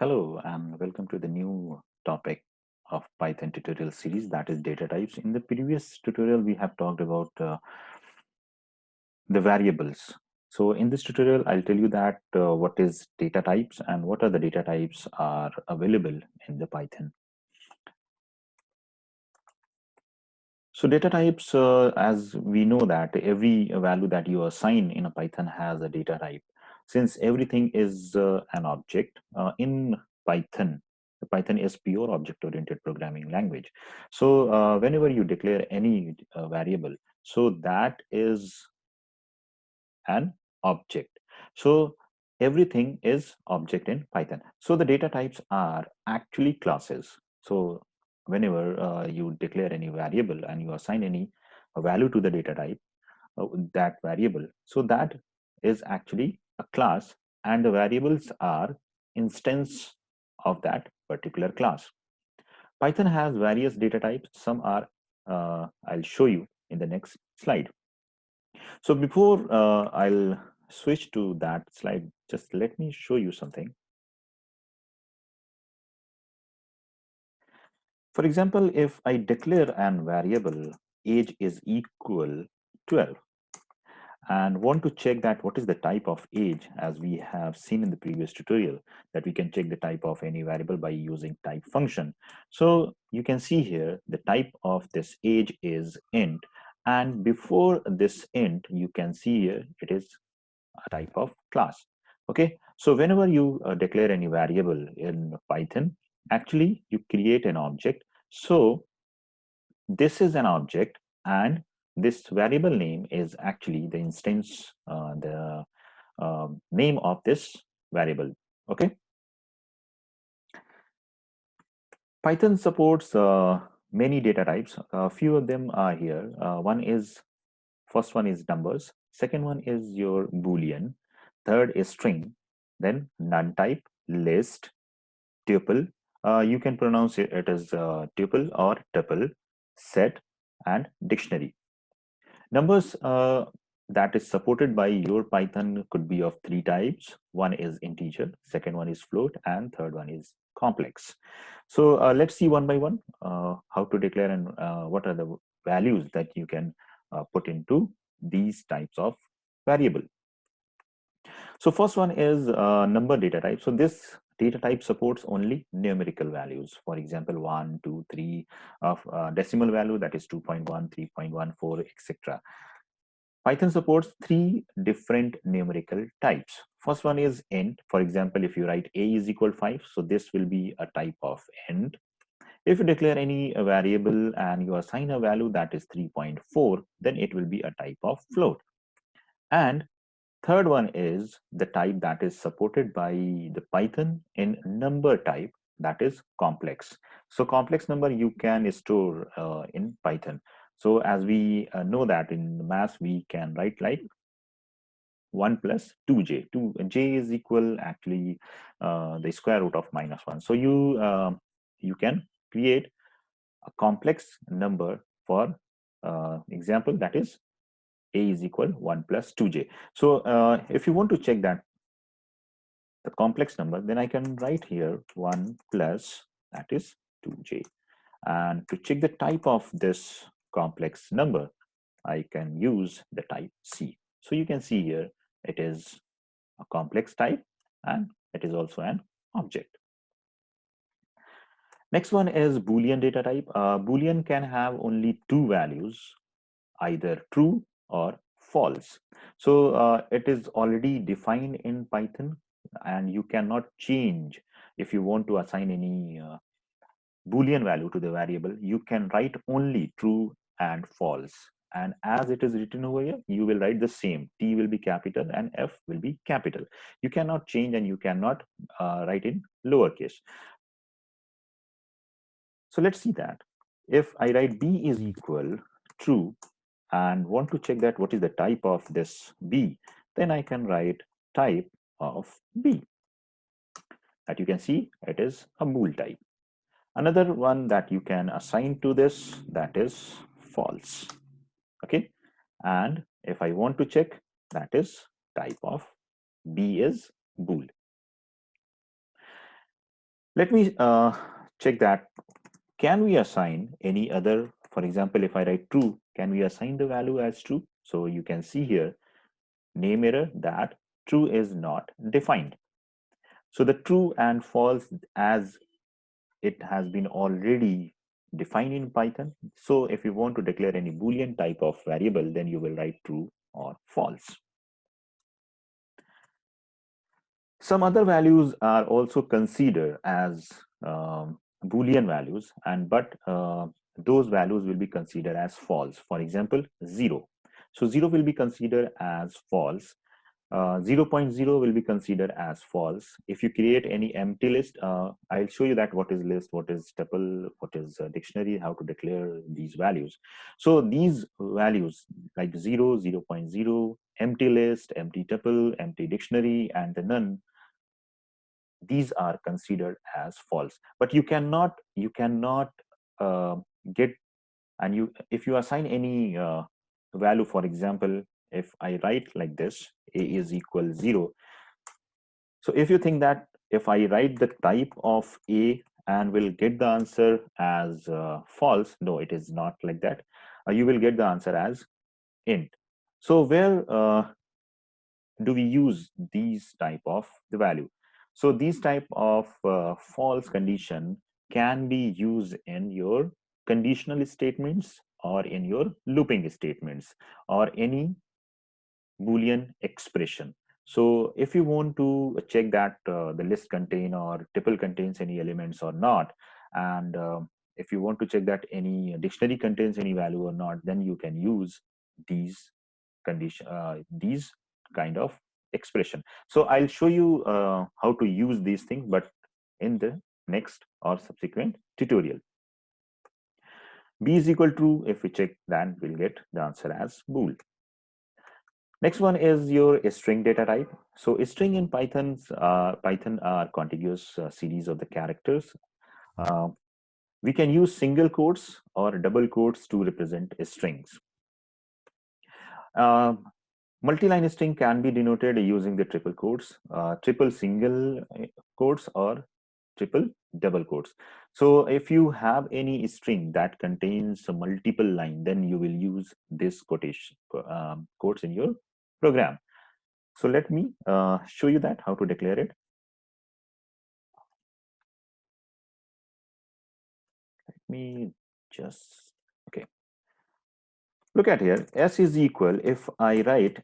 Hello and welcome to the new topic of Python tutorial series, that is data types. In the previous tutorial, we have talked about the variables. So in this tutorial, I'll tell you that what is data types and what are the data types are available in the Python. So data types, as we know that every value that you assign in a Python has a data type. Since everything is an object in Python, the Python is pure object-oriented programming language. So whenever you declare any variable, so that is an object. So everything is object in Python. So the data types are actually classes. So whenever you declare any variable and you assign any value to the data type, that variable, so that is actually a class, and the variables are instance of that particular class. Python has various data types. Some are I'll show you in the next slide. So before I'll switch to that slide, just let me show you something. For example, if I declare an variable age is equal 12 and want to check that what is the type of age, as we have seen in the previous tutorial, that we can check the type of any variable by using type function. So you can see here the type of this age is int, and before this int you can see here it is a type of class. Okay, so whenever you declare any variable in Python, actually you create an object. So this is an object, and this variable name is actually the instance, the name of this variable. Okay, Python supports many data types. A few of them are here. First one is numbers, second one is your Boolean, third is string, then none type, list, tuple. You can pronounce it as tuple or tuple, set, and dictionary. Numbers that is supported by your Python could be of three types. One is integer, second one is float, and third one is complex. So let's see one by one how to declare and what are the values that you can put into these types of variable. So first one is number data type. So this data type supports only numerical values. For example, 1, 2, 3 of decimal value, that is 2.1, 3.14, etc. Python supports three different numerical types. First one is int. For example, if you write a is equal 5, so this will be a type of int. If you declare any variable and you assign a value that is 3.4, then it will be a type of float. And third one is the type that is supported by the Python in number type, that is complex. So complex number you can store in Python. So as we know that in math we can write like 1 plus 2j. 2j is equal actually the square root of -1. So you can create a complex number for example, that is a is equal 1 plus 2j. So if you want to check that the complex number, then I can write here 1 plus, that is 2j. And to check the type of this complex number, I can use the type C. So you can see here it is a complex type and it is also an object. Next one is Boolean data type. Boolean can have only two values, either true or false. So it is already defined in Python and you cannot change. If you want to assign any Boolean value to the variable, you can write only true and false. And as it is written over here, you will write the same. T will be capital and F will be capital. You cannot change and you cannot write in lowercase. So let's see that. If I write B is equal true and want to check that what is the type of this B, then I can write type of B. That you can see it is a bool type. Another one that you can assign to this, that is false. Okay, and if I want to check, that is type of B is bool. Let me check that. Can we assign any other, for example, if I write true, can we assign the value as true? So you can see here, name error, that true is not defined. So the true and false, as it has been already defined in Python. So if you want to declare any Boolean type of variable, then you will write true or false. Some other values are also considered as Boolean values, and but those values will be considered as false. For example, 0. So 0 will be considered as false. 0 0.0 will be considered as false. If you create any empty list, I'll show you that what is list, what is tuple, what is dictionary, how to declare these values. So these values like 0, 0 0.0, empty list, empty tuple, empty dictionary, and the none, these are considered as false. But you cannot uh, get, and you if you assign any value, for example, if I write like this, a is equal 0. So if you think that if I write the type of a and will get the answer as false, no, it is not like that. You will get the answer as int. So where do we use these type of the value? So these type of false condition can be used in your conditional statements or in your looping statements or any Boolean expression. So if you want to check that the list contain or tuple contains any elements or not, and if you want to check that any dictionary contains any value or not, then you can use these these kind of expression. So I'll show you how to use these things, but in the next or subsequent tutorial. B is equal true. If we check, then we'll get the answer as bool. Next one is your string data type. So a string in Python are contiguous series of the characters. Uh, we can use single quotes or double quotes to represent strings. Uh, Multi-line string can be denoted using the triple quotes, triple single quotes, or triple double quotes. So if you have any string that contains a multiple line, then you will use this quotation quotes in your program. So let me show you that how to declare it. Let me just, okay. Look at here, s is equal, if I write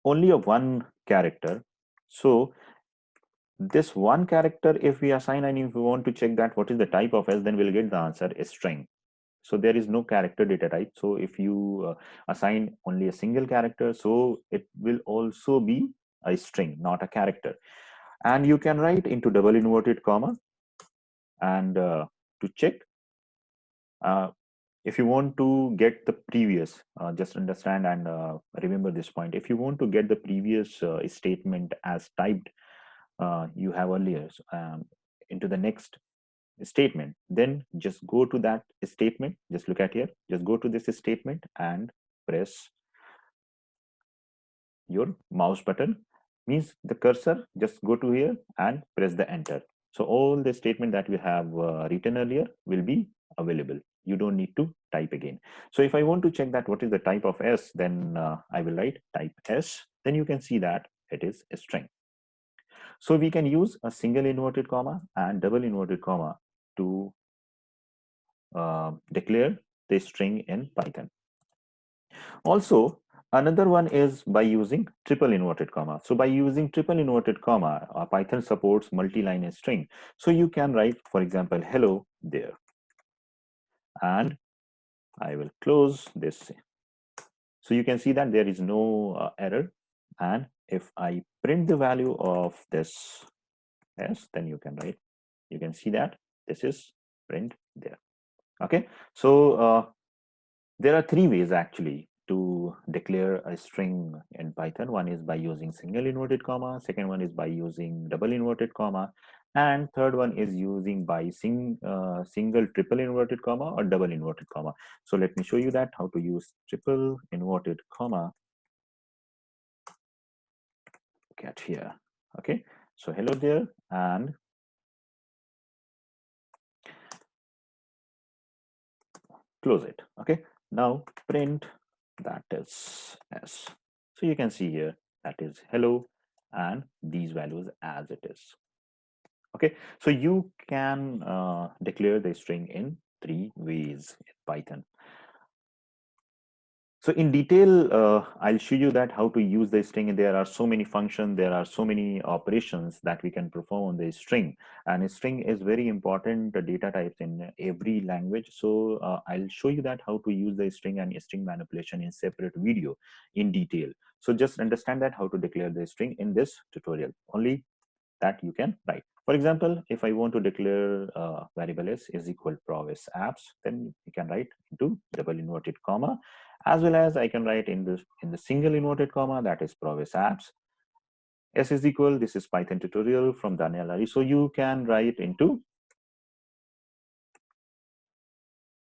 only a one character. So this one character, if we assign, and if we want to check that what is the type of s, then we'll get the answer a string. So there is no character data type. So if you assign only a single character, so it will also be a string, not a character. And you can write into double inverted comma, and to check, uh, if you want to get the previous, just understand and remember this point, if you want to get the previous statement as typed you have earlier into the next statement, then just go to that statement. Just look at here, just go to this statement and press your mouse button, means the cursor, just go to here and press the enter. So all the statement that we have written earlier will be available. You don't need to type again. So if I want to check that what is the type of s, then I will write type s, then you can see that it is a string. So we can use a single inverted comma and double inverted comma to declare the string in Python. Also, another one is by using triple inverted comma. So by using triple inverted comma, Python supports multi-line string. So you can write, for example, hello there. And I will close this. So you can see that there is no error. And if I print the value of this s, then you can write, you can see that this is print there. Okay, so there are three ways actually to declare a string in Python. One is by using single inverted comma, second one is by using double inverted comma, and third one is using by single triple inverted comma or double inverted comma. So let me show you that how to use triple inverted comma. Look at here. Okay, so hello there, and close it. Okay, now print that is s. So you can see here that is hello and these values as it is. Okay, so you can declare the string in 3 ways in Python. So in detail, I'll show you that how to use the string. There are so many functions, there are so many operations that we can perform on the string. And a string is very important data types in every language. So I'll show you that how to use the string and string manipulation in separate video in detail. So just understand that how to declare the string in this tutorial. Only that you can write. For example, if I want to declare variable s is equal provis apps, then you can write into double inverted comma, as well as I can write in the single inverted comma, that is provis apps. S is equal, this is Python tutorial from Daneyal Lari. So you can write into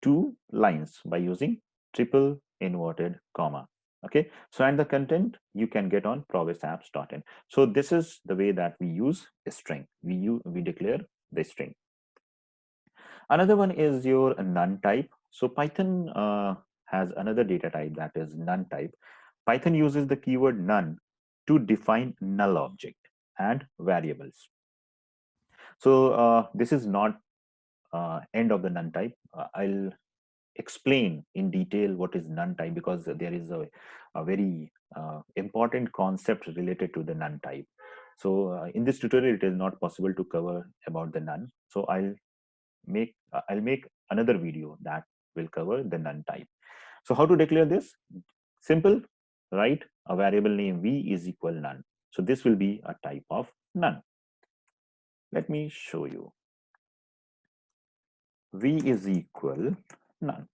2 lines by using triple inverted comma. Okay, so and the content you can get on provisapps.in. So this is the way that we use a string. We declare the string. Another one is your none type. So Python has another data type, that is none type. Python uses the keyword none to define null object and variables. So this is not end of the none type. I'll explain in detail what is none type, because there is a very important concept related to the none type. So in this tutorial it is not possible to cover about the none, so I'll make another video that will cover the none type. So how to declare this? Simple, write a variable name v is equal none. So this will be a type of none. Let me show you. V is equal none.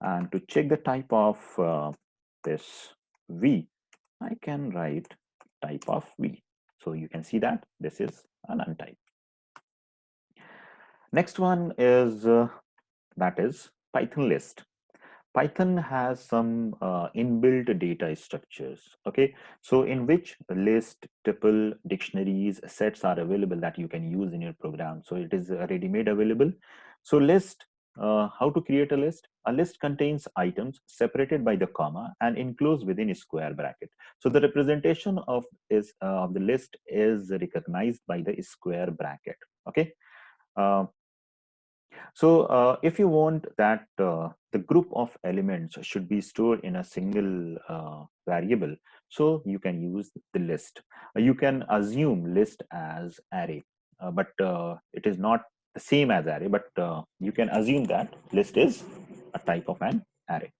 And to check the type of this v, I can write type of v. So you can see that this is an untype. Next one is that is Python list. Python has some inbuilt data structures, okay? So in which list, tuple, dictionaries, sets are available that you can use in your program. So it is ready-made available. So list, how to create a list? A list contains items separated by the comma and enclosed within a square bracket. So the representation of the list is recognized by the square bracket, okay? So if you want that the group of elements should be stored in a single variable, so you can use the list. You can assume list as array, but it is not the same as array, but you can assume that list is a type of an array.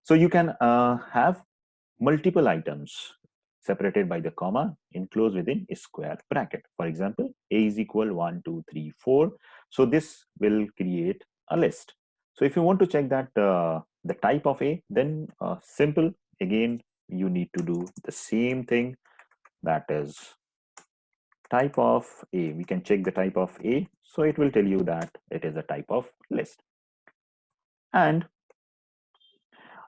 So you can have multiple items separated by the comma enclosed within a square bracket. For example, a is equal 1, 2, 3, 4. So this will create a list. So if you want to check that the type of a, then simple, again you need to do the same thing, that is type of a. We can check the type of a, so it will tell you that it is a type of list. And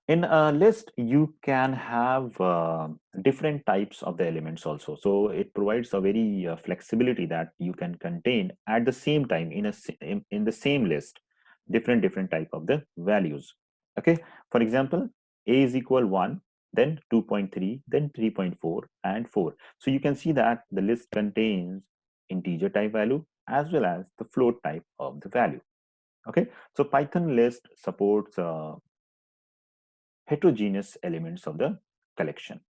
in a list you can have different types of the elements also. So it provides a very flexibility that you can contain at the same time in the same list different type of the values. Okay, for example, a is equal 1, then 2.3, then 3.4 and 4. So you can see that the list contains integer type value as well as the float type of the value. Okay, so Python list supports heterogeneous elements of the collection.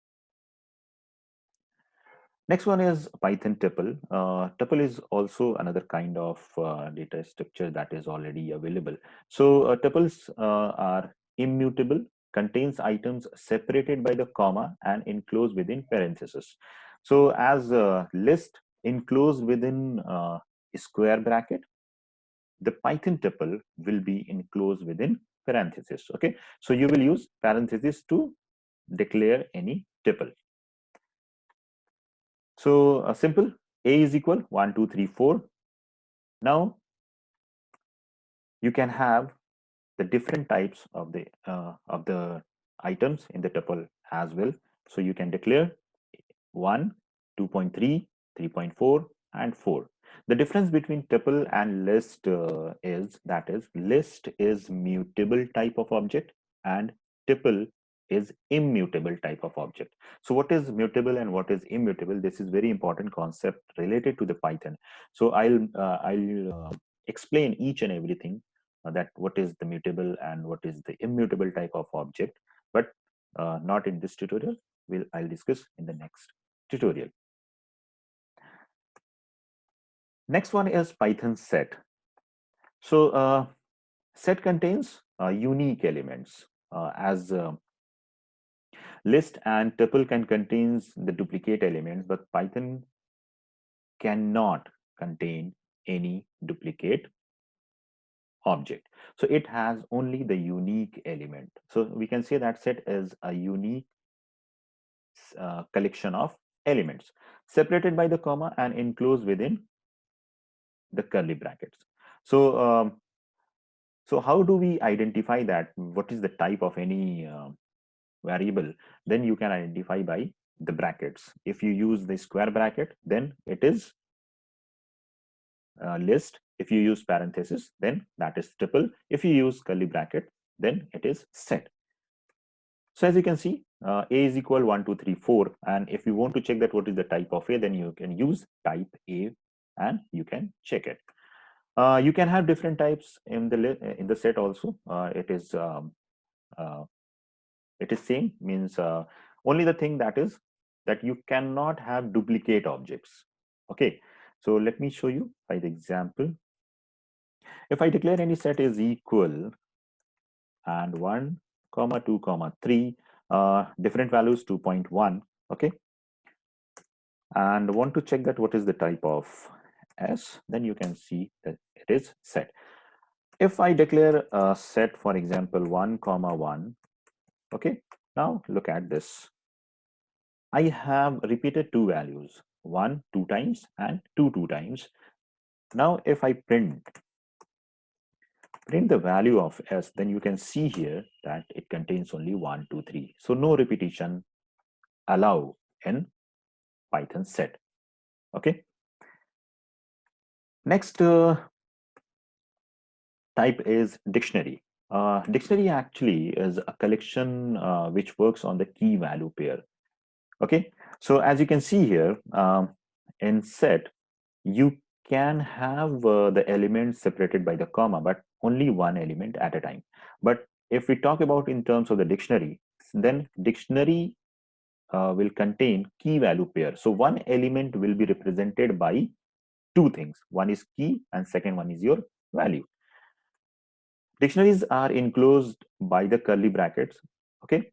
Next one is Python tuple. Tuple is also another kind of data structure that is already available. So tuples are immutable, contains items separated by the comma and enclosed within parentheses. So as a list enclosed within a square bracket, the Python tuple will be enclosed within parentheses. Okay, so you will use parentheses to declare any tuple. So simple, a is equal 1, 2, 3, 4. Now you can have the different types of the items in the tuple as well. So you can declare 1, 2.3, 3.4 and 4. The difference between tuple and list is list is mutable type of object and tuple is immutable type of object. So what is mutable and what is immutable? This is very important concept related to the Python. So I'll explain each and everything that what is the mutable and what is the immutable type of object, but not in this tutorial. I'll discuss in the next tutorial. Next one is Python set. So set contains unique elements as list and tuple can contains the duplicate elements, but Python cannot contain any duplicate object. So it has only the unique element. So we can say that set is a unique collection of elements separated by the comma and enclosed within the curly brackets. So how do we identify that what is the type of any variable? Then you can identify by the brackets. If you use the square bracket, then it is list. If you use parenthesis, then that is tuple. If you use curly bracket, then it is set. So as you can see, A is equal 1, 2, 3, 4. And if you want to check that what is the type of A, then you can use type A and you can check it. You can have different types in the set also. It is same, means only the thing that is that you cannot have duplicate objects. Okay, so let me show you by the example. If I declare any set is equal and 1, 2, 3, different values 2.1, okay, and want to check that what is the type of S, then you can see that it is set. If I declare a set, for example, 1, 1, okay, now look at this. I have repeated two values, 1 2 times and 2 2 times. Now if I print the value of S, then you can see here that it contains only 1 2 3. So no repetition allow in Python set. Okay, next type is dictionary. Dictionary actually is a collection which works on the key value pair. Okay, so as you can see here, in set you can have the elements separated by the comma, but only one element at a time. But if we talk about in terms of the dictionary, then dictionary will contain key value pair. So one element will be represented by two things. One is key and second one is your value. Dictionaries are enclosed by the curly brackets. Okay,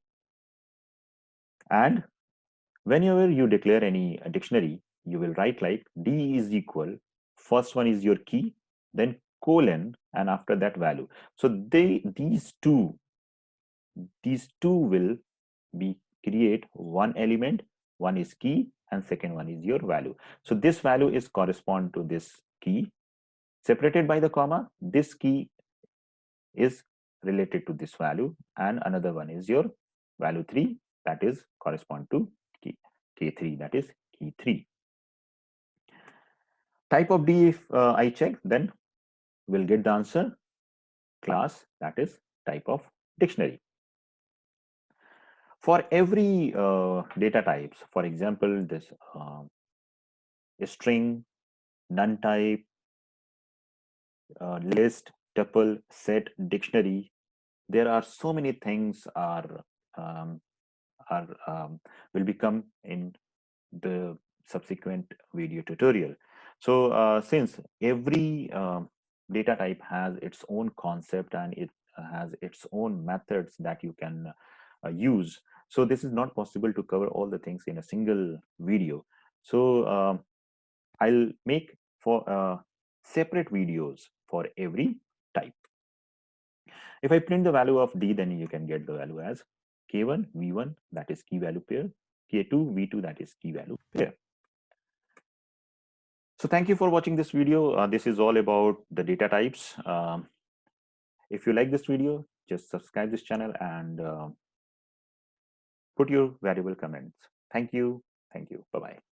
and whenever you declare any dictionary, you will write like D is equal, first one is your key, then colon, and after that value. So these two will be create one element, one is key and second one is your value. So this value is correspond to this key separated by the comma. This key is related to this value and another one is your value 3, that is correspond to key k3, that is key 3. Type of D, if I check, then we'll get the answer class, that is type of dictionary. For every data types, for example, this string, none type, list, tuple, set, dictionary, there are so many things um, will become in the subsequent video tutorial. So since every data type has its own concept and it has its own methods that you can use, so this is not possible to cover all the things in a single video. So I'll make for separate videos for every type. If I print the value of D, then you can get the value as K1 V1, that is key value pair, K2 V2, that is key value pair. So thank you for watching this video. This is all about the data types. If you like this video, just subscribe this channel and put your valuable comments. Thank you. Thank you. Bye-bye.